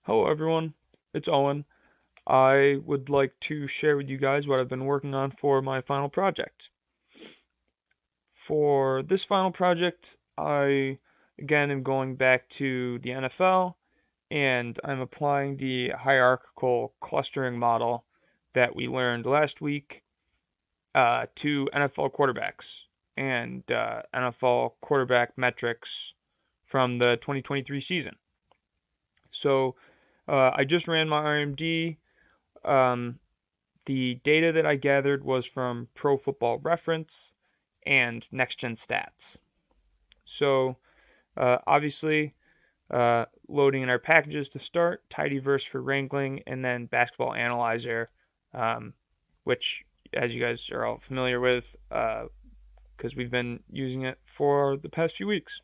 Hello everyone, it's Owen. I would like to share with you guys what I've been working on for my final project. For this final project, I again am going back to the NFL and I'm applying the hierarchical clustering model that we learned last week to NFL quarterbacks and NFL quarterback metrics from the 2023 season. So I just ran my RMD. Um, the data that I gathered was from Pro Football Reference and Next Gen Stats. So obviously, loading in our packages to start, Tidyverse for wrangling, and then Basketball Analyzer, um, which, as you guys are all familiar with, because we've been using it for the past few weeks.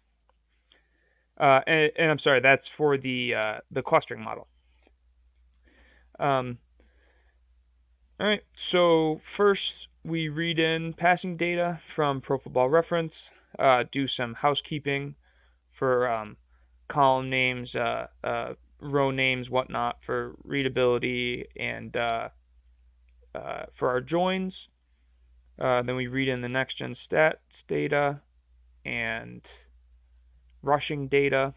And I'm sorry, that's for the clustering model. Um, All right, so first we read in passing data from Pro Football Reference, do some housekeeping for column names, row names, whatnot for readability and for our joins. Then we read in the next gen stats data and rushing data.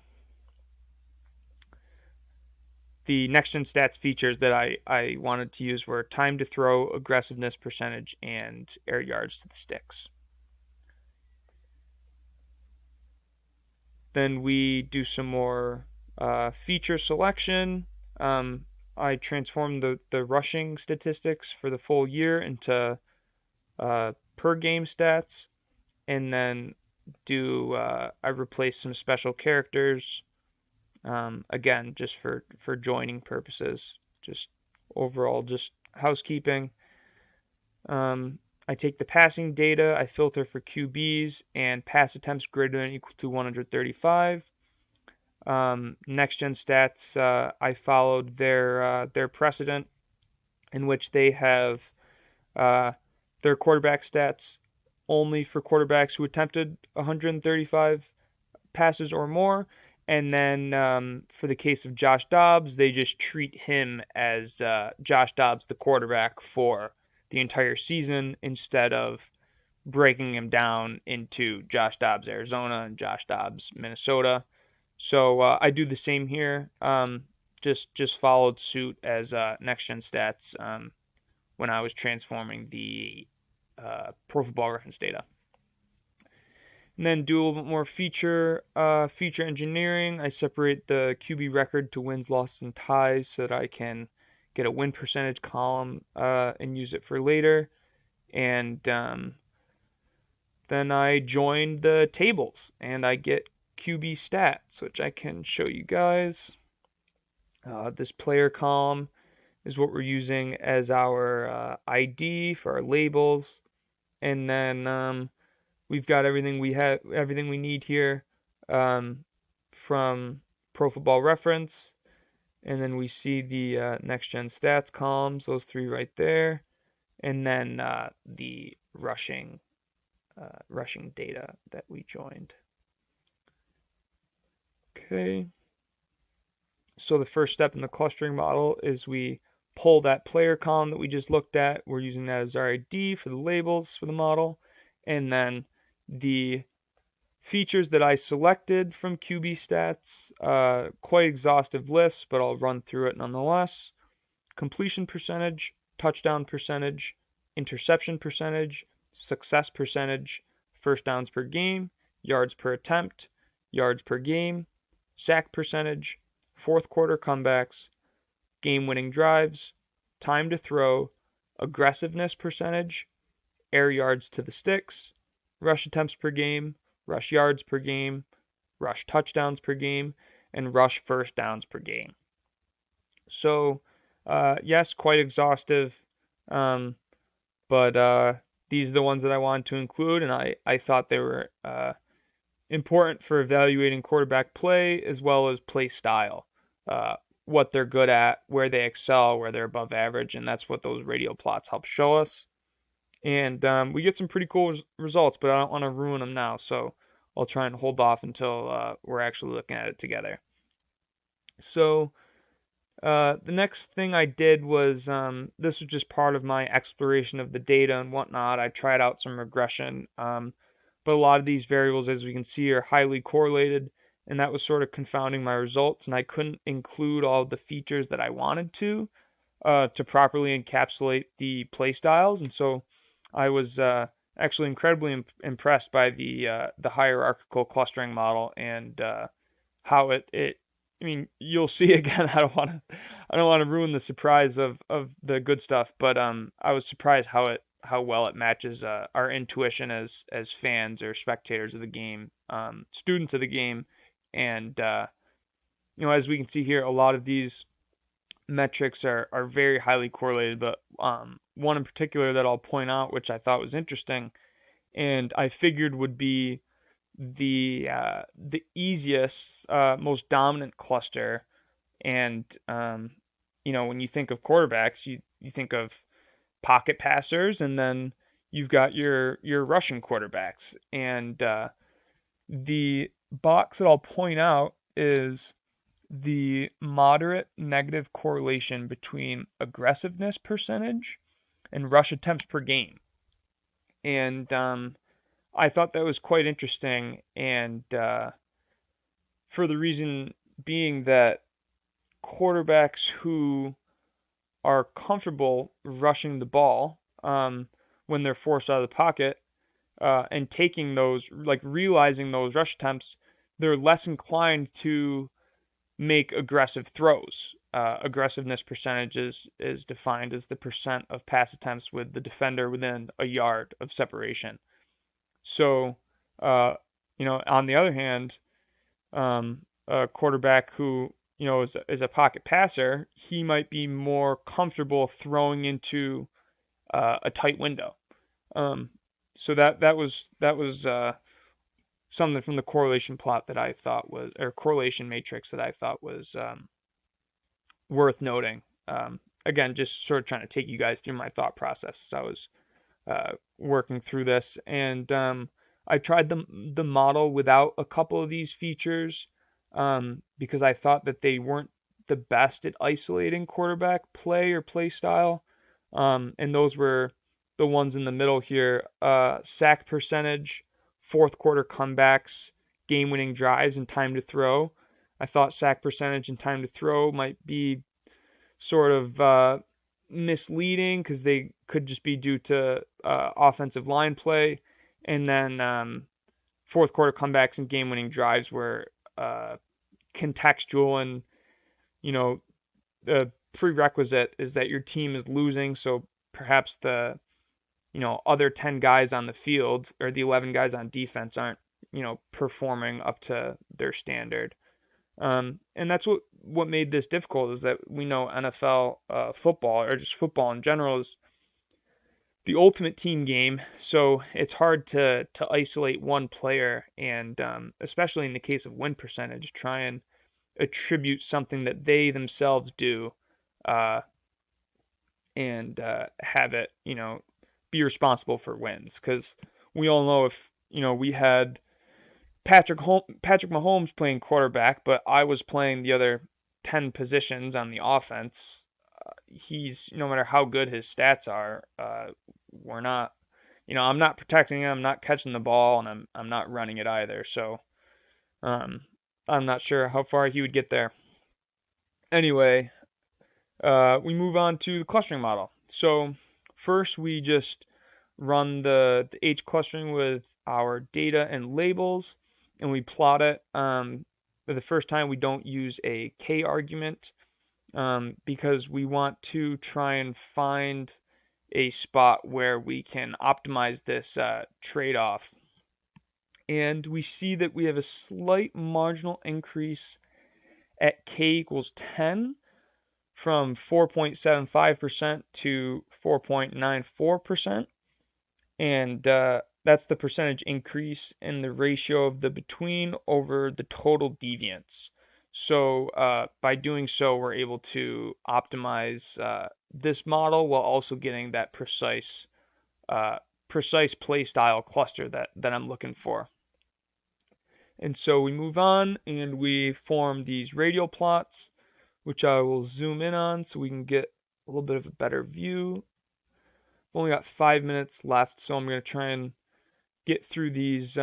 The next gen stats features that I wanted to use were time to throw, aggressiveness percentage, and air yards to the sticks. Then we do some more feature selection. Um, I transform the rushing statistics for the full year into per game stats, and then I replace some special characters. Again, just for joining purposes, just overall just housekeeping. Um, I take the passing data, I filter for QBs and pass attempts greater than or equal to 135. Next Gen Stats, I followed their precedent in which they have uh, their quarterback stats only for quarterbacks who attempted 135 passes or more. And then for the case of Josh Dobbs, they just treat him as Josh Dobbs, the quarterback, for the entire season instead of breaking him down into Josh Dobbs, Arizona, and Josh Dobbs, Minnesota. So I do the same here. Just followed suit as Next Gen Stats when I was transforming the Pro Football Reference data. And then do a little bit more feature engineering. I separate the QB record to wins, losses, and ties so that I can get a win percentage column and use it for later. And then I join the tables and I get QB stats, which I can show you guys. This player column is what we're using as our ID for our labels, and then we've got everything we need here um, from Pro Football Reference, and then we see the Next Gen Stats columns, those three right there, and then the rushing data that we joined. Okay. So the first step in the clustering model is we pull that player column that we just looked at. We're using that as our ID for the labels for the model. And then the features that I selected from QB stats, quite exhaustive list, but I'll run through it nonetheless. Completion percentage, touchdown percentage, interception percentage, success percentage, first downs per game, yards per attempt, yards per game, sack percentage, fourth quarter comebacks, game winning drives, time to throw, aggressiveness percentage, air yards to the sticks, rush attempts per game, rush yards per game, rush touchdowns per game, and rush first downs per game. So, yes, quite exhaustive, um, but these are the ones that I wanted to include, and I thought they were important for evaluating quarterback play as well as play style, what they're good at, where they excel, where they're above average, and that's what those radial plots help show us. And we get some pretty cool results, but I don't want to ruin them now, so I'll try and hold off until we're actually looking at it together. So The next thing I did was this was just part of my exploration of the data and whatnot. I tried out some regression, but a lot of these variables, as we can see, are highly correlated, and that was sort of confounding my results, and I couldn't include all the features that I wanted to properly encapsulate the play styles, and so I was actually incredibly impressed by the hierarchical clustering model and how it I mean, you'll see again. I don't want to ruin the surprise of the good stuff, but I was surprised how well it matches our intuition as fans or spectators of the game, students of the game, and as we can see here, a lot of these metrics are very highly correlated, but one in particular that I'll point out, which I thought was interesting, and I figured would be the easiest, most dominant cluster. And when you think of quarterbacks, you think of pocket passers, and then you've got your rushing quarterbacks. And the box that I'll point out is the moderate negative correlation between aggressiveness percentage and rush attempts per game. And I thought that was quite interesting, and for the reason being that quarterbacks who are comfortable rushing the ball when they're forced out of the pocket and taking those, like realizing those rush attempts, they're less inclined to make aggressive throws. Aggressiveness percentage is defined as the percent of pass attempts with the defender within a yard of separation. So, on the other hand, a quarterback who is a pocket passer, he might be more comfortable throwing into a tight window. Um, so that was something from the correlation plot that I thought was, or correlation matrix that I thought was worth noting. Again, just sort of trying to take you guys through my thought process as I was working through this, and I tried the model without a couple of these features because I thought that they weren't the best at isolating quarterback play or play style, and those were the ones in the middle here: sack percentage, fourth quarter comebacks, game-winning drives, and time to throw. I thought sack percentage and time to throw might be sort of misleading because they could just be due to offensive line play, and then fourth quarter comebacks and game-winning drives were contextual, and the prerequisite is that your team is losing, so perhaps the other 10 guys on the field or the 11 guys on defense aren't performing up to their standard. And that's what made this difficult, is that we know NFL football, or just football in general, is the ultimate team game. So it's hard to isolate one player, and especially in the case of win percentage, try and attribute something that they themselves do, uh, and have it be responsible for wins. Because we all know, if we had Patrick Mahomes playing quarterback, but I was playing the other 10 positions on the offense, he's, no matter how good his stats are, we're not, I'm not protecting him, I'm not catching the ball, and I'm not running it either. So um, I'm not sure how far he would get there. Anyway, we move on to the clustering model. So first, we just run the H clustering with our data and labels, and we plot it. For the first time, we don't use a K argument because we want to try and find a spot where we can optimize this trade-off. And we see that we have a slight marginal increase at K equals 10 from 4.75% to 4.94%. And that's the percentage increase in the ratio of the between over the total deviance. So by doing so, we're able to optimize this model while also getting that precise play style cluster that I'm looking for. And so we move on and we form these radial plots which I will zoom in on so we can get a little bit of a better view. I've only got 5 minutes left, so I'm going to try and get through these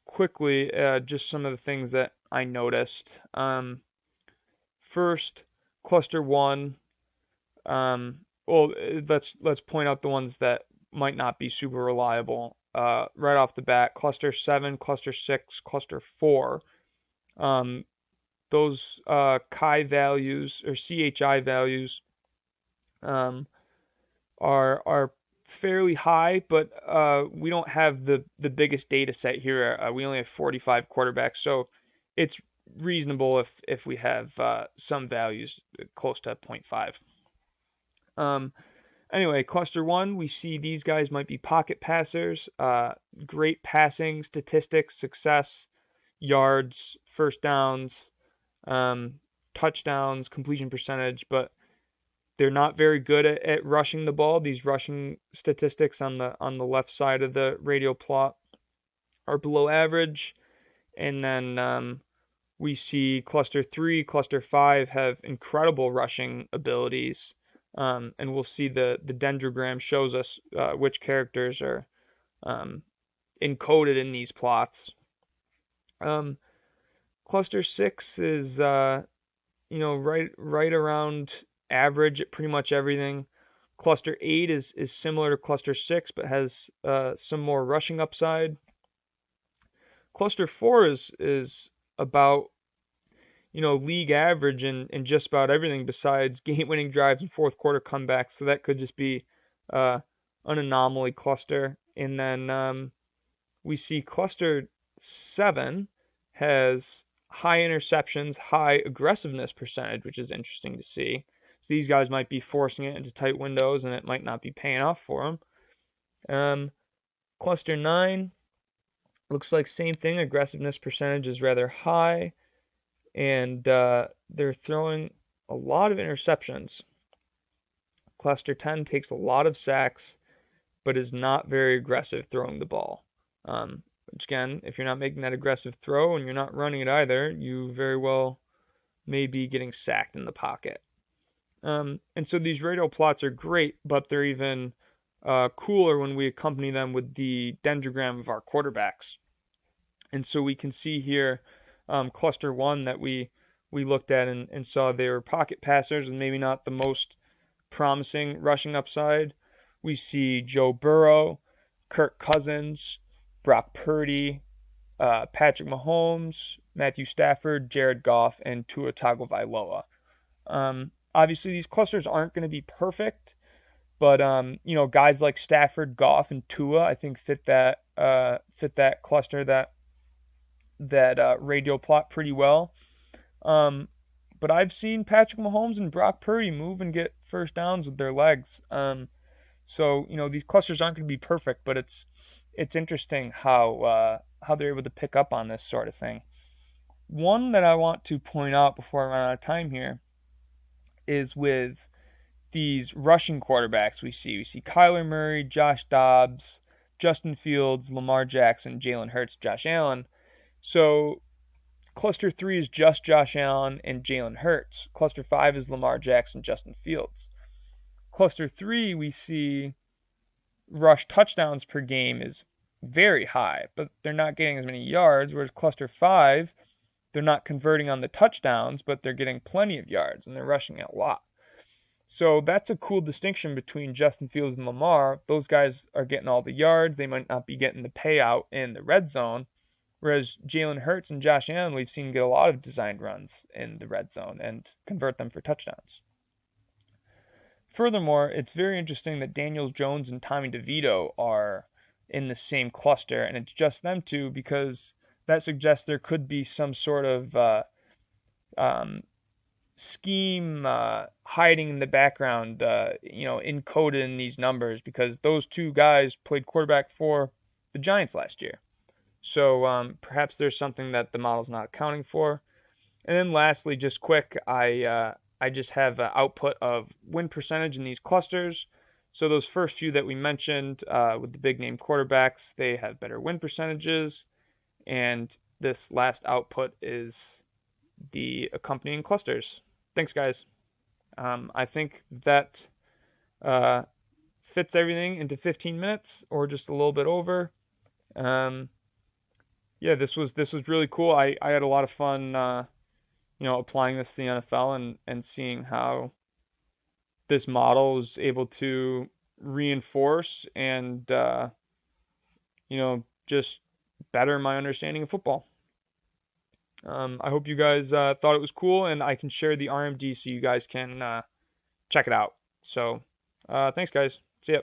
quickly. Just some of the things that I noticed. First, cluster one. Let's point out the ones that might not be super reliable. Right off the bat, cluster 7, cluster 6, cluster 4. Those chi values or CHI values are fairly high, but we don't have the biggest data set here. We only have 45 quarterbacks, so it's reasonable if we have some values close to 0.5. Anyway, cluster one, we see these guys might be pocket passers, great passing statistics, success, yards, first downs, touchdowns, completion percentage, but they're not very good at rushing the ball. These rushing statistics on the left side of the radial plot are below average. And then we see cluster 3, cluster 5 have incredible rushing abilities. And we'll see the dendrogram shows us which characters are encoded in these plots. Cluster 6 is right around average at pretty much everything. Cluster 8 is similar to cluster 6 but has some more rushing upside. Cluster 4 is about league average in just about everything besides game-winning drives and fourth quarter comebacks. So that could just be an anomaly cluster. And then we see cluster 7 has high interceptions, high aggressiveness percentage, which is interesting to see. So these guys might be forcing it into tight windows, and it might not be paying off for them. Cluster 9 looks like same thing. Aggressiveness percentage is rather high, and they're throwing a lot of interceptions. Cluster 10 takes a lot of sacks, but is not very aggressive throwing the ball. Which again, if you're not making that aggressive throw and you're not running it either, you very well may be getting sacked in the pocket. And so these radial plots are great, but they're even cooler when we accompany them with the dendrogram of our quarterbacks. And so we can see here cluster 1 that we looked at and saw they were pocket passers and maybe not the most promising rushing upside. We see Joe Burrow, Kirk Cousins, Brock Purdy, Patrick Mahomes, Matthew Stafford, Jared Goff, and Tua Tagovailoa. Obviously, these clusters aren't going to be perfect, but guys like Stafford, Goff, and Tua, I think fit that cluster, that radial plot pretty well. But I've seen Patrick Mahomes and Brock Purdy move and get first downs with their legs. So these clusters aren't going to be perfect, but it's interesting how they're able to pick up on this sort of thing. One that I want to point out before I run out of time here is with these rushing quarterbacks we see. We see Kyler Murray, Josh Dobbs, Justin Fields, Lamar Jackson, Jalen Hurts, Josh Allen. So cluster 3 is just Josh Allen and Jalen Hurts. Cluster 5 is Lamar Jackson, Justin Fields. Cluster 3, we see rush touchdowns per game is very high, but they're not getting as many yards, whereas cluster 5, they're not converting on the touchdowns, but they're getting plenty of yards, and they're rushing it a lot. So that's a cool distinction between Justin Fields and Lamar. Those guys are getting all the yards. They might not be getting the payout in the red zone, whereas Jalen Hurts and Josh Allen, we've seen get a lot of designed runs in the red zone and convert them for touchdowns. Furthermore, it's very interesting that Daniel Jones and Tommy DeVito are in the same cluster, and it's just them two because that suggests there could be some sort of scheme hiding in the background, encoded in these numbers, because those two guys played quarterback for the Giants last year. So perhaps there's something that the model's not accounting for. And then lastly, just quick, I just have an output of win percentage in these clusters. So those first few that we mentioned with the big name quarterbacks, they have better win percentages. And this last output is the accompanying clusters. Thanks, guys. I think that uh, fits everything into 15 minutes or just a little bit over. Um, yeah, this was really cool. I had a lot of fun, applying this to the NFL and seeing how this model is able to reinforce and just better my understanding of football. I hope you guys thought it was cool, and I can share the RMD so you guys can check it out. So, thanks, guys. See ya.